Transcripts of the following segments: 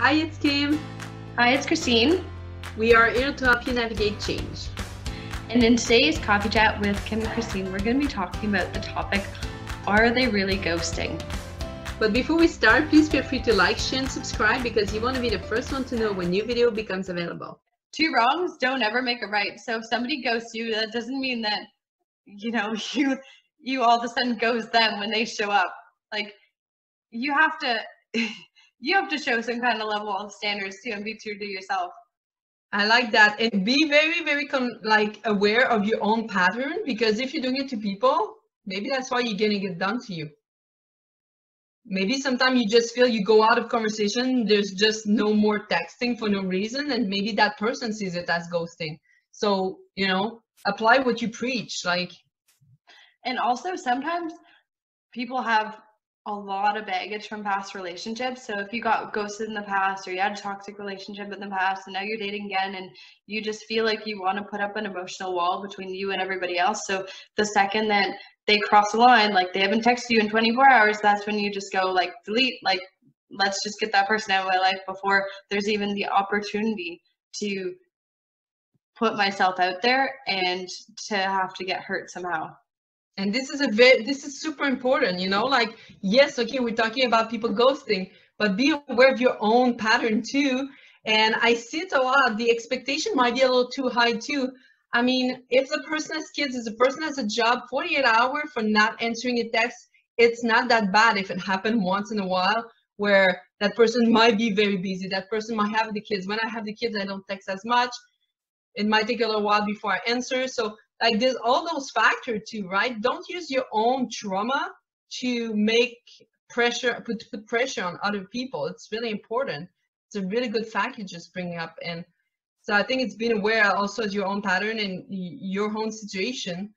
Hi, it's Kim. Hi, it's Kristine. We are here to help you navigate change. And in today's Coffee Chat with Kim and Kristine, we're going to be talking about the topic, are they really ghosting? But before we start, please feel free to like, share, and subscribe because you want to be the first one to know when new video becomes available. Two wrongs don't ever make a right. So if somebody ghosts you, that doesn't mean that, you all of a sudden ghost them when they show up. Like, you have to show some kind of level of standards too and be true to yourself. I like that. And be very, very aware of your own pattern, because if you're doing it to people, maybe that's why you're getting it done to you. Maybe sometimes you just feel you go out of conversation, there's just no more texting for no reason, and maybe that person sees it as ghosting. So, apply what you preach. And also sometimes people have a lot of baggage from past relationships. So if you got ghosted in the past, or you had a toxic relationship in the past, and now you're dating again, and you just feel like you want to put up an emotional wall between you and everybody else. So the second that they cross the line, like they haven't texted you in 24 hours, that's when you just go delete, let's just get that person out of my life before there's even the opportunity to put myself out there and to have to get hurt somehow. And this is super important, yes, okay, we're talking about people ghosting, but be aware of your own pattern too. And I see it a lot. The expectation might be a little too high too. I mean, if the person has kids, if the person has a job, 48 hours for not answering a text, it's not that bad if it happened once in a while, where that person might be very busy. That person might have the kids. When I have the kids, I don't text as much. It might take a little while before I answer. So there's all those factors too, right? Don't use your own trauma to make pressure, put pressure on other people. It's really important. It's a really good fact you just bring up. And so I think it's being aware also of your own pattern and your own situation,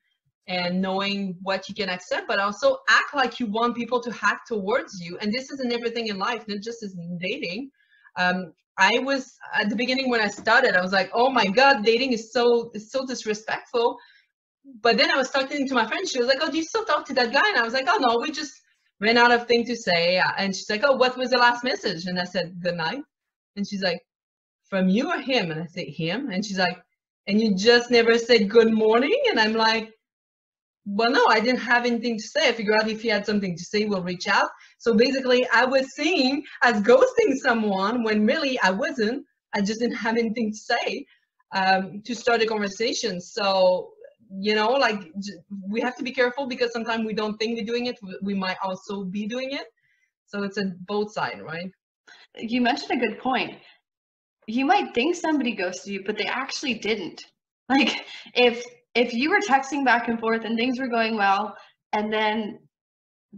and knowing what you can accept, but also act like you want people to act towards you. And this isn't everything in life, not just as in dating. I was at the beginning when I started, I was like, oh my God, dating is so disrespectful. But then I was talking to my friend. She was like, oh, do you still talk to that guy? And I was like, oh no, we just ran out of things to say. And she's like, oh, what was the last message? And I said, good night. And she's like, from you or him? And I said, him. And she's like, and you just never said good morning? And I'm like, well, no, I didn't have anything to say. I figured out if he had something to say, we'll reach out. So basically, I was seeing as ghosting someone when really I wasn't. I just didn't have anything to say to start a conversation. So, we have to be careful, because sometimes we don't think we're doing it. We might also be doing it. So it's a both sides, right? You mentioned a good point. You might think somebody ghosted you, but they actually didn't. Like, if you were texting back and forth and things were going well, and then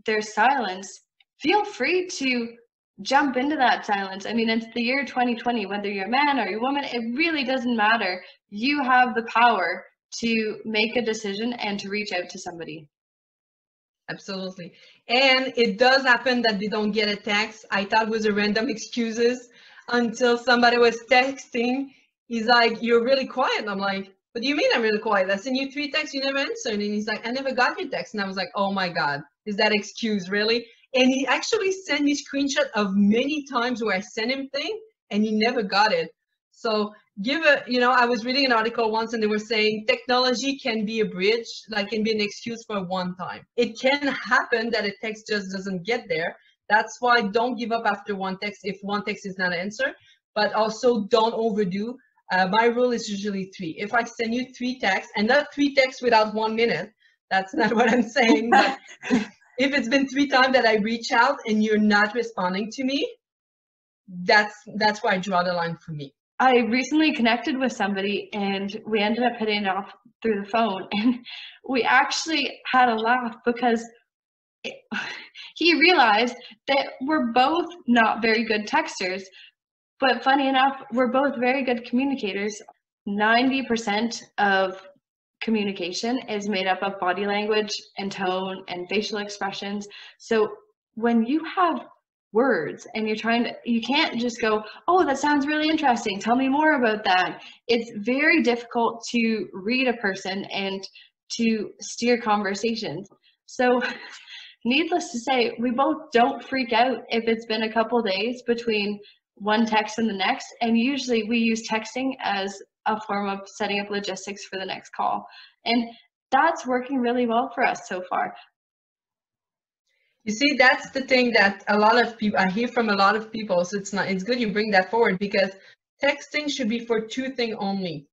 there's silence, feel free to jump into that silence. I mean, it's the year 2020, whether you're a man or you're a woman, it really doesn't matter. You have the power to make a decision and to reach out to somebody. Absolutely. And it does happen that they don't get a text. I thought it was a random excuses until somebody was texting. He's like, you're really quiet. And I'm like, what do you mean I'm really quiet? I sent you 3 texts, you never answered. And he's like, I never got your text. And I was like, oh my God, is that excuse really? And he actually sent me screenshot of many times where I sent him thing and he never got it. So I was reading an article once and they were saying technology can be a bridge, can be an excuse for one time. It can happen that a text just doesn't get there. That's why don't give up after one text if one text is not answered, but also don't overdo. My rule is usually 3. If I send you 3 texts, and not 3 texts without 1 minute, that's not what I'm saying, but if it's been 3 times that I reach out and you're not responding to me, that's why I draw the line for me. I recently connected with somebody and we ended up hitting it off through the phone, and we actually had a laugh because he realized that we're both not very good texters, but funny enough, we're both very good communicators. 90% of communication is made up of body language and tone and facial expressions. So when you have words and you can't just go, oh, that sounds really interesting, tell me more about that. It's very difficult to read a person and to steer conversations. So needless to say, we both don't freak out if it's been a couple days between one text and the next. And usually we use texting as a form of setting up logistics for the next call. And that's working really well for us so far. You see, that's the thing that a lot of people, I hear from a lot of people, so it's good you bring that forward, because texting should be for two things only.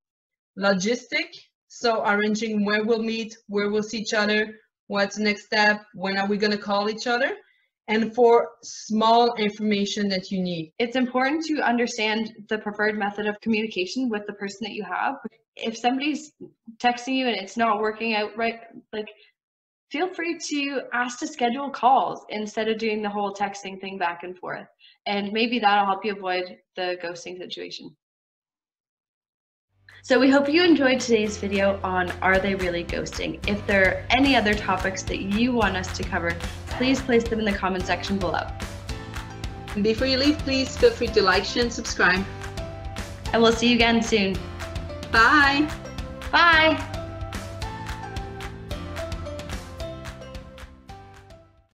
Logistic, so arranging where we'll meet, where we'll see each other, what's the next step, when are we going to call each other, and for small information that you need. It's important to understand the preferred method of communication with the person that you have. If somebody's texting you and it's not working out right, like, feel free to ask to schedule calls instead of doing the whole texting thing back and forth. And maybe that'll help you avoid the ghosting situation. So we hope you enjoyed today's video on Are They Really Ghosting? If there are any other topics that you want us to cover, please place them in the comment section below. And before you leave, please feel free to like, share, and subscribe. And we'll see you again soon. Bye. Bye.